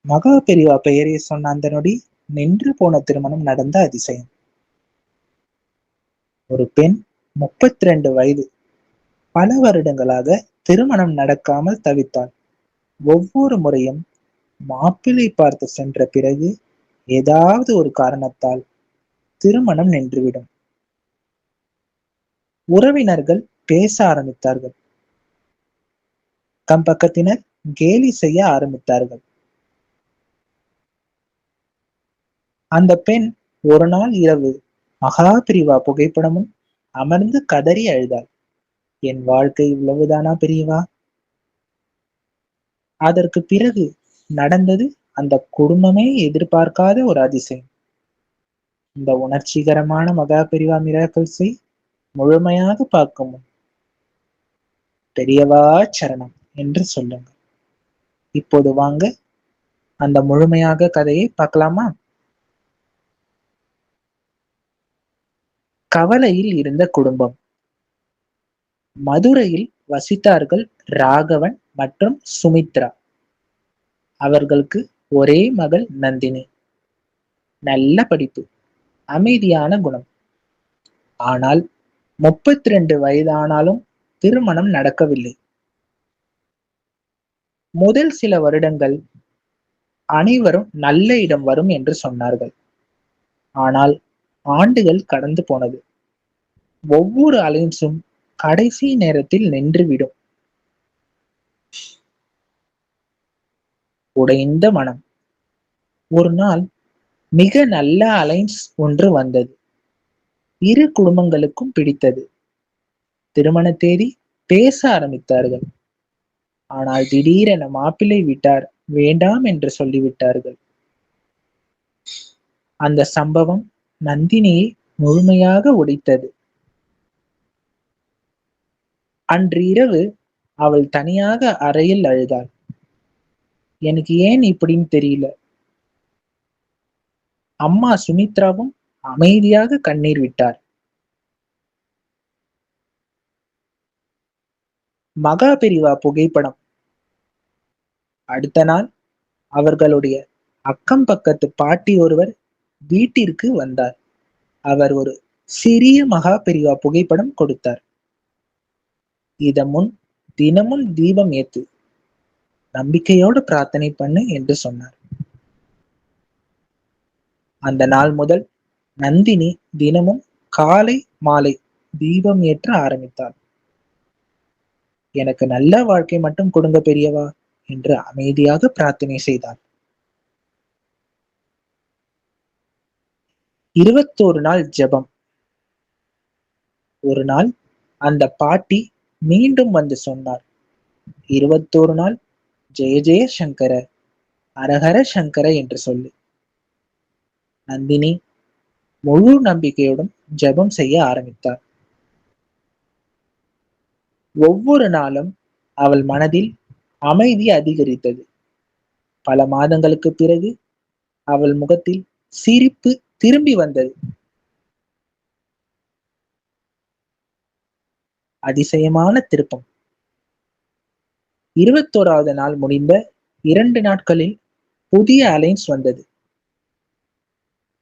மகா பெரிவா பெயரை சொன்ன அந்த நொடி நின்று போன திருமணம் நடந்த அதிசயம். ஒரு பெண் 32 வயது பல வருடங்களாக திருமணம் நடக்காமல் தவித்தாள். ஒவ்வொரு முறையும் மாப்பிள்ளை பார்த்து சென்ற பிறகு ஏதாவது ஒரு காரணத்தால் திருமணம் நின்றுவிடும். உறவினர்கள் பேச ஆரம்பித்தார்கள். அக்கம் பக்கத்தினர் கேலி செய்ய ஆரம்பித்தார்கள். அந்த பெண் ஒரு நாள் இரவு மகா பிரிவா புகைப்படமும் அமர்ந்து கதறி அழுதாள். என் வாழ்க்கை இவ்வளவுதானா பெரியவா? அதற்கு பிறகு நடந்தது அந்த குடும்பமே எதிர்பார்க்காத ஒரு அதிசயம். இந்த உணர்ச்சிகரமான மகா பிரிவா மிராக்கிள்ஸை முழுமையாக பார்க்கும் முன் பெரியவா சரணம் என்று சொல்லுங்க. இப்போது வாங்க அந்த முழுமையாக கதையை பார்க்கலாமா? கவலையில் இருந்த குடும்பம். மதுரையில் வசித்தார்கள் ராகவன் மற்றும் சுமித்ரா. அவர்களுக்கு ஒரே மகள் நந்தினி. நல்ல படிப்பு, அமைதியான குணம். ஆனால் 32 வயதானாலும் திருமணம் நடக்கவில்லை. முதல் சில வருடங்கள் அனைவரும் நல்ல இடம் வரும் என்று சொன்னார்கள். ஆனால் ஆண்டுகள் கடந்து போனது. ஒவ்வொரு அலைன்ஸும் கடைசி நேரத்தில் நின்றுவிடும். உடைந்த மனம். ஒரு நாள் மிக நல்ல அலைன்ஸ் ஒன்று வந்தது. இரு குடும்பங்களுக்கும் பிடித்தது. திருமண தேதி பேச ஆரம்பித்தார்கள். ஆனால் திடீரென மாப்பிள்ளை வீட்டார் வேண்டாம் என்று சொல்லிவிட்டார்கள். அந்த சம்பவம் நந்தினியை முழுமையாக உடைத்தது. அன்று இரவு அவள் தனியாக அறையில் அழுதாள். எனக்கு ஏன் இப்படின்னு தெரியல. அம்மா சுமித்ராவும் அமைதியாக கண்ணீர் விட்டார். மகா பெரிவா புகைப்படம். அடுத்த நாள் அவர்களுடைய அக்கம் பக்கத்து பாட்டி ஒருவர் வீட்டிற்கு வந்தார். அவர் ஒரு சிறிய மகா பெரிவா புகைப்படம் கொடுத்தார். இத முன் தினமும் தீபம் ஏத்து, நம்பிக்கையோடு பிரார்த்தனை பண்ணு என்று சொன்னார். அந்த நாள் முதல் நந்தினி தினமும் காலை மாலை தீபம் ஏற்ற ஆரம்பித்தாள். எனக்கு நல்ல வாழ்க்கை மட்டும் கொடுங்க பெரியவா என்று அமைதியாக பிரார்த்தனை செய்தாள். 21 நாள் ஜெபம். ஒரு நாள் அந்த பாட்டி மீண்டும் வந்து சொன்னார், 21 நாள் ஜெய ஜெய சங்கர, ஹரஹர சங்கர என்று சொல்லு. நந்தினி முழு நம்பிக்கையுடன் ஜெபம் செய்ய ஆரம்பித்தார். ஒவ்வொரு நாளும் அவள் மனதில் அமைதி அதிகரித்தது. பல மாதங்களுக்கு பிறகு அவள் முகத்தில் சிரிப்பு திரும்பி வந்தது. அதிசயமான திருப்பம். 21வது நாள் முடிந்த 2 நாட்களில் புதிய அலைன்ஸ் வந்தது.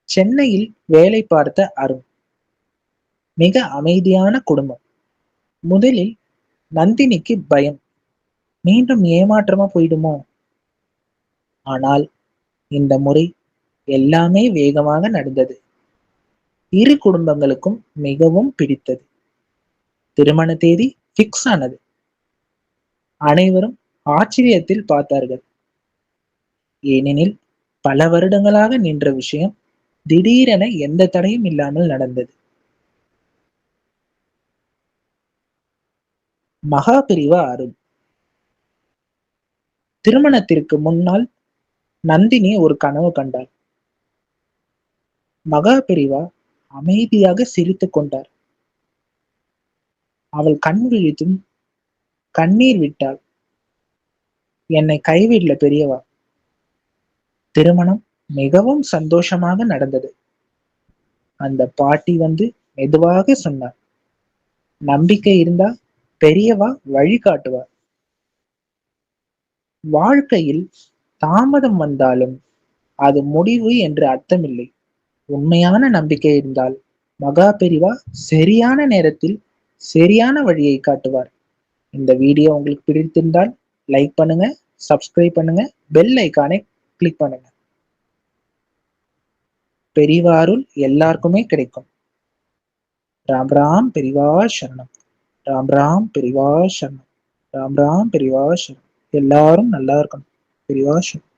சென்னையில் வேலை பார்த்த அருண். மிக அமைதியான குடும்பம். முதலில் நந்தினிக்கு பயம், மீண்டும் ஏமாற்றமா போயிடுமோ? ஆனால் இந்த முறை எல்லாமே வேகமாக நடந்தது. இரு குடும்பங்களுக்கும் மிகவும் பிடித்தது. திருமண தேதி பிக்ஸ் ஆனது. அனைவரும் ஆச்சரியத்தில் பார்த்தார்கள். ஏனெனில் பல வருடங்களாக நின்ற விஷயம் திடீரென எந்த தடையும் இல்லாமல் நடந்தது. மகா பிரிவா அருள். திருமணத்திற்கு முன்னால் நந்தினி ஒரு கனவு கண்டார். மகா பிரிவா அமைதியாக சிரித்துக் கொண்டார். அவள் கண் விழித்தும் கண்ணீர் விட்டாள். என்னை கைவிடல பெரியவா. திருமணம் மிகவும் சந்தோஷமாக நடந்தது. அந்த பாட்டி வந்து மெதுவாக சொன்னார், நம்பிக்கை இருந்தா பெரியவா வழி காட்டுவார். வாழ்க்கையில் தாமதம் வந்தாலும் அது முடிவு என்று அர்த்தமில்லை. உண்மையான நம்பிக்கை இருந்தால் மகா பெரிவா சரியான நேரத்தில் சரியான வழியை காட்டுவார். இந்த வீடியோ உங்களுக்கு பிடித்திருந்தால் லைக் பண்ணுங்க, சப்ஸ்கிரைப் பண்ணுங்க, பெல் ஐக்கானை கிளிக் பண்ணுங்க. பெரிவா அருள் எல்லாருக்குமே கிடைக்கும். ராம் ராம் பெரிவா சரணம். ராம் ராம் பெரிவா சரணம். ராம் ராம் பெரிவா சரணம். எல்லாரும் நல்லா இருக்கணும். பெரிவா சரணம்.